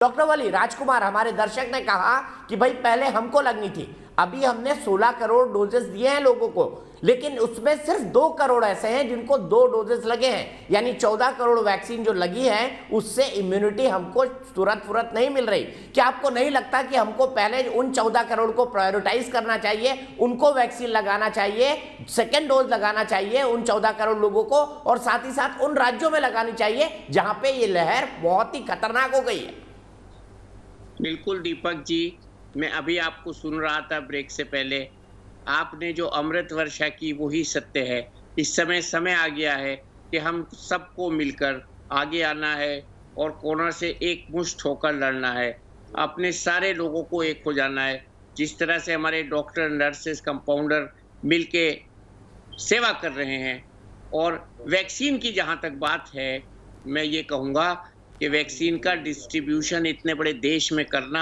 Doctor वली राजकुमार, हमारे दर्शक ने कहा कि भाई पहले हमको लगनी थी, अभी हमने 16 करोड़ डोजेस दिए हैं लोगों को, लेकिन उसमें सिर्फ 2 करोड़ ऐसे हैं जिनको 2 डोजेस लगे हैं, यानी 14 करोड़ वैक्सीन जो लगी है उससे इम्यूनिटी हमको तुरंत नहीं मिल रही। क्या आपको नहीं लगता कि हमको पहले उन 14 करोड़ को प्रायोरिटाइज करना चाहिए, उनको वैक्सीन लगाना चाहिए, सेकेंड डोज लगाना चाहिए उन 14 करोड़ लोगों को, और साथ ही साथ उन राज्यों में लगानी चाहिए जहां पे ये लहर बहुत ही खतरनाक हो गई है? बिल्कुल दीपक जी, मैं अभी आपको सुन रहा था ब्रेक से पहले। आपने जो अमृत वर्षा की वही सत्य है। इस समय आ गया है कि हम सबको मिलकर आगे आना है और कोरोना से एक मुश्त होकर लड़ना है। अपने सारे लोगों को एक हो जाना है। जिस तरह से हमारे डॉक्टर, नर्सेस, कंपाउंडर मिलके सेवा कर रहे हैं। और वैक्सीन की जहाँ तक बात है, मैं ये कहूँगा कि वैक्सीन का डिस्ट्रीब्यूशन इतने बड़े देश में करना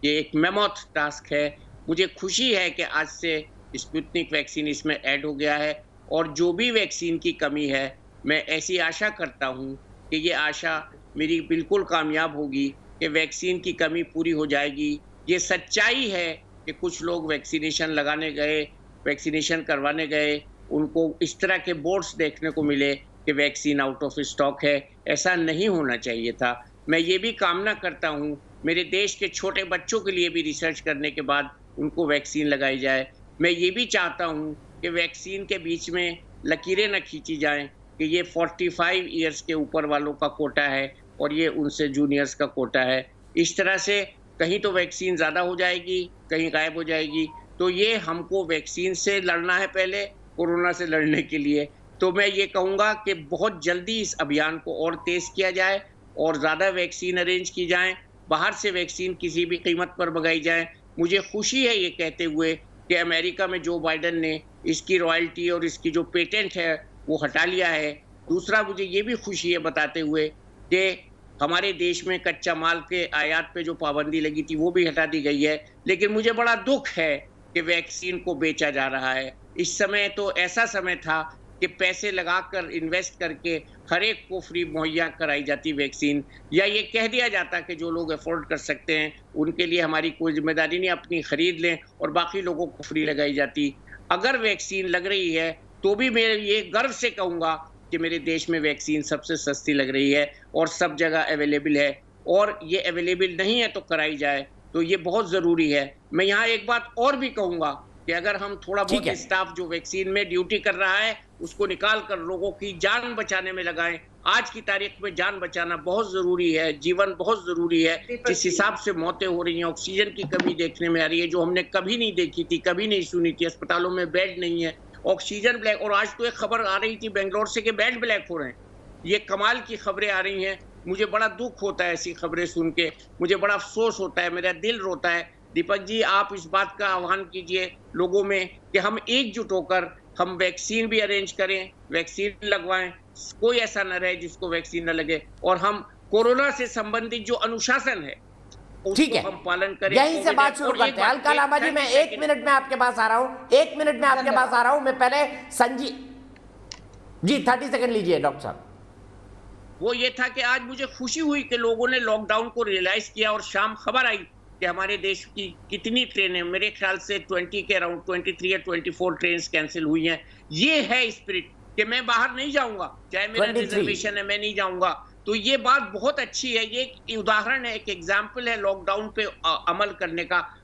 ये एक मेमोथ टास्क है। मुझे खुशी है कि आज से स्पुतनिक वैक्सीन इसमें ऐड हो गया है, और जो भी वैक्सीन की कमी है, मैं ऐसी आशा करता हूँ कि ये आशा मेरी बिल्कुल कामयाब होगी कि वैक्सीन की कमी पूरी हो जाएगी। ये सच्चाई है कि कुछ लोग वैक्सीनेशन लगाने गए, वैक्सीनेशन करवाने गए, उनको इस तरह के बोर्ड्स देखने को मिले कि वैक्सीन आउट ऑफ स्टॉक है। ऐसा नहीं होना चाहिए था। मैं ये भी कामना करता हूँ मेरे देश के छोटे बच्चों के लिए भी रिसर्च करने के बाद उनको वैक्सीन लगाई जाए। मैं ये भी चाहता हूँ कि वैक्सीन के बीच में लकीरें न खींची जाएं कि ये 45 ईयर्स के ऊपर वालों का कोटा है और ये उनसे जूनियर्स का कोटा है। इस तरह से कहीं तो वैक्सीन ज़्यादा हो जाएगी, कहीं गायब हो जाएगी। तो ये हमको वैक्सीन से लड़ना है पहले, कोरोना से लड़ने के लिए। तो मैं ये कहूँगा कि बहुत जल्दी इस अभियान को और तेज़ किया जाए और ज़्यादा वैक्सीन अरेंज की जाएँ, बाहर से वैक्सीन किसी भी कीमत पर मंगाई जाए। मुझे खुशी है ये कहते हुए कि अमेरिका में जो बाइडेन ने इसकी रॉयल्टी और इसकी जो पेटेंट है वो हटा लिया है। दूसरा, मुझे ये भी खुशी है बताते हुए कि हमारे देश में कच्चा माल के आयात पे जो पाबंदी लगी थी वो भी हटा दी गई है। लेकिन मुझे बड़ा दुख है कि वैक्सीन को बेचा जा रहा है। इस समय तो ऐसा समय था कि पैसे लगाकर इन्वेस्ट करके हर एक को फ्री मुहैया कराई जाती वैक्सीन, या ये कह दिया जाता कि जो लोग अफोर्ड कर सकते हैं उनके लिए हमारी कोई जिम्मेदारी नहीं, अपनी खरीद लें, और बाकी लोगों को फ्री लगाई जाती। अगर वैक्सीन लग रही है तो भी मैं ये गर्व से कहूँगा कि मेरे देश में वैक्सीन सबसे सस्ती लग रही है और सब जगह अवेलेबल है, और ये अवेलेबल नहीं है तो कराई जाए। तो ये बहुत ज़रूरी है। मैं यहाँ एक बात और भी कहूँगा कि अगर हम थोड़ा बहुत स्टाफ जो वैक्सीन में ड्यूटी कर रहा है उसको निकाल कर लोगों की जान बचाने में लगाएं। आज की तारीख में जान बचाना बहुत जरूरी है, जीवन बहुत जरूरी है। जिस हिसाब से मौतें हो रही हैं, ऑक्सीजन की कमी देखने में आ रही है जो हमने कभी नहीं देखी थी, कभी नहीं सुनी थी। अस्पतालों में बेड नहीं है, ऑक्सीजन ब्लैक, और आज तो एक खबर आ रही थी बेंगलोर से कि बेड ब्लैक हो रहे हैं। ये कमाल की खबरें आ रही हैं। मुझे बड़ा दुख होता है ऐसी खबरें सुन के, मुझे बड़ा अफसोस होता है, मेरा दिल रोता है। दीपक जी, आप इस बात का आह्वान कीजिए लोगों में कि हम एकजुट होकर हम वैक्सीन भी अरेंज करें, वैक्सीन लगवाएं, कोई ऐसा न रहे जिसको वैक्सीन न लगे, और हम कोरोना से संबंधित जो अनुशासन है उसको हम पालन करें। यहीं से बात शुरू करते हैं। अलका लांबा जी, मैं 1 मिनट में आपके पास आ रहा हूं, 1 मिनट में आपके पास आ रहा हूं। मैं पहले संजीव जी 30 सेकंड लीजिए डॉक्टर साहब। वो ये था कि आज मुझे खुशी हुई कि लोगों ने लॉकडाउन को रियलाइज किया और शाम खबर आई कि हमारे देश की कितनी ट्रेनें, मेरे ख्याल से 20 के अराउंड 23 या 24 ट्रेन कैंसिल हुई हैं। ये है स्पिरिट कि मैं बाहर नहीं जाऊंगा, चाहे मेरा रिजर्वेशन है, मैं नहीं जाऊंगा। तो ये बात बहुत अच्छी है। ये एक उदाहरण है, एक एग्जाम्पल है लॉकडाउन पे अमल करने का।